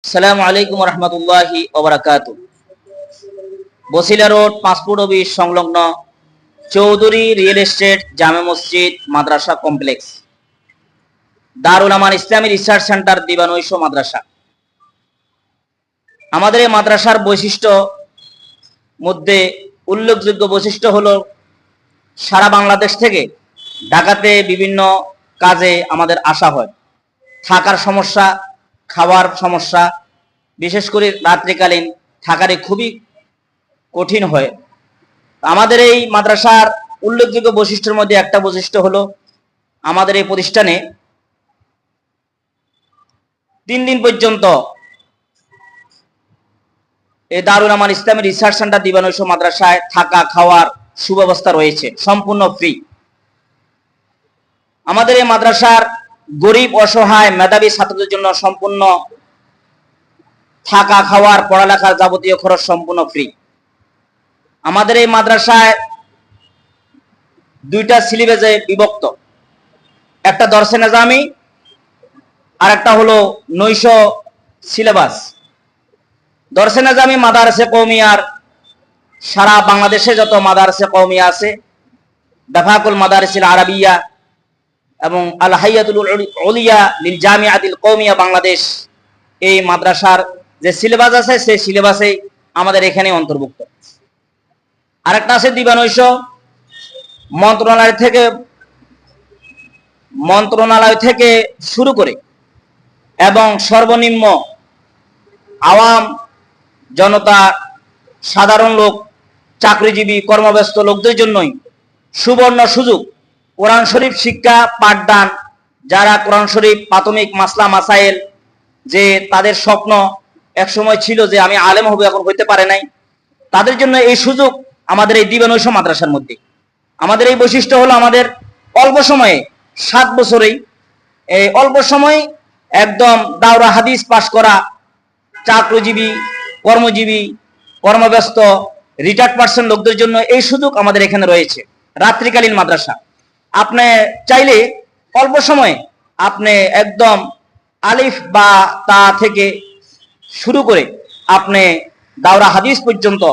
আসসালামু আলাইকুম রহমতুল্লাহি ওবারাকাতু। বসিলা রোড পাসপোর্ট অফিস সংলগ্ন চৌধুরী রিয়েল এস্টেট জামে মসজিদ মাদ্রাসা কমপ্লেক্স, দারুল আমান ইসলামী রিসার্চ সেন্টার দিবানৈশ মাদ্রাসা। আমাদের এই মাদ্রাসার বৈশিষ্ট্য মধ্যে উল্লেখযোগ্য বৈশিষ্ট্য হলো সারা বাংলাদেশ থেকে ঢাকাতে বিভিন্ন কাজে আমাদের আসা হয়। থাকার সমস্যা, খাওয়ার সমস্যা, বিশেষ করে রাত্রিকালীন থাকারে খুবই কঠিন হয়। আমাদের এই মাদ্রাসার উল্লেখযোগ্য বৈশিষ্ট্যের মধ্যে একটা বৈশিষ্ট্য হলো আমাদের এই প্রতিষ্ঠানে 3 দিন পর্যন্ত এই দারুল আমান ইসলামী রিসার্চ সেন্টার দিবানৈশ মাদ্রাসায় থাকা খাওয়ার সুব্যবস্থা রয়েছে, সম্পূর্ণ ফ্রি। আমাদের এই মাদ্রাসার গরিব অসহায় মেধাবী ছাত্রদের জন্য সম্পূর্ণ থাকা খাওয়ার পড়ালেখার যাবতীয় খরচ সম্পূর্ণ ফ্রি। আমাদের এই মাদ্রাসায় 2টা সিলেবাসে বিভক্ত, একটা দরসে নিজামি আর একটা হলো নৈশ সিলেবাস। দরসে নিজামি মাদারসে কওমিয়ার সারা বাংলাদেশে যত মাদারসে কওমিয়া আছে, দাফাকুল মাদারিসিল আরাবিয়া এবং আল হাইয়াতুল উলিয়া লিল জামিআতিল কওমিয়া বাংলাদেশ, এই মাদ্রাসার যে সিলেবাস আছে সেই সিলেবাসে আমাদের এখানে অন্তর্ভুক্ত। আরেকটা আছে দিবানৈশ মন্ত্রণালয় থেকে শুরু করে এবং সর্বনিম্ন আওয়াম জনতা, সাধারণ লোক, চাকরিজীবী, কর্মব্যস্ত লোকদের জন্যই সুবর্ণ সুযোগ কোরআন শরীফ শিক্ষা পাঠদান। যারা কোরআন শরীফ প্রাথমিক মাসলা মাসাইল, যে তাদের স্বপ্ন একসময় ছিল যে আমি আলেম হব, এখন হইতে পারে নাই, তাদের জন্য এই সুযোগ আমাদের এই দিবানৈশ মাদ্রাসার মধ্যে। আমাদের এই বৈশিষ্ট্য হলো আমাদের অল্প সময়ে 7 বছরেই এই অল্প সময় একদম দাওরা হাদিস পাশ করা চাকরিজীবী, কর্মজীবী, কর্মব্যস্ত, রিটায়ার্ড পার্সন লোকদের জন্য এই সুযোগ আমাদের এখানে রয়েছে। রাত্রিকালীন মাদ্রাসা, আপনি চাইলে অল্প সময়ে আপনি একদম আলিফ বা তা থেকে শুরু করে আপনি দাওরা হাদিস পর্যন্ত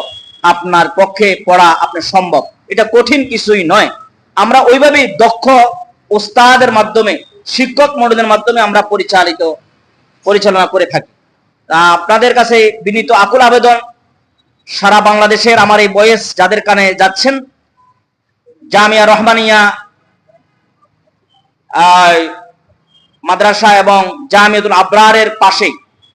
আপনার পক্ষে পড়া আপনার সম্ভব। এটা কঠিন কিছুই নয়। আমরা ওইভাবেই দক্ষ ওস্তাদের মাধ্যমে, শিক্ষক মণ্ডলের মাধ্যমে আমরা পরিচালনা করে থাকি। আপনাদের কাছে বিনীত আকুল আবেদন, সারা বাংলাদেশের আমার এই বয়েস যাদের কানে যাচ্ছেন, জামিয়া রহমানিয়া মাদ্রাসা এবং জামিয়াতুল আবরারের পাশে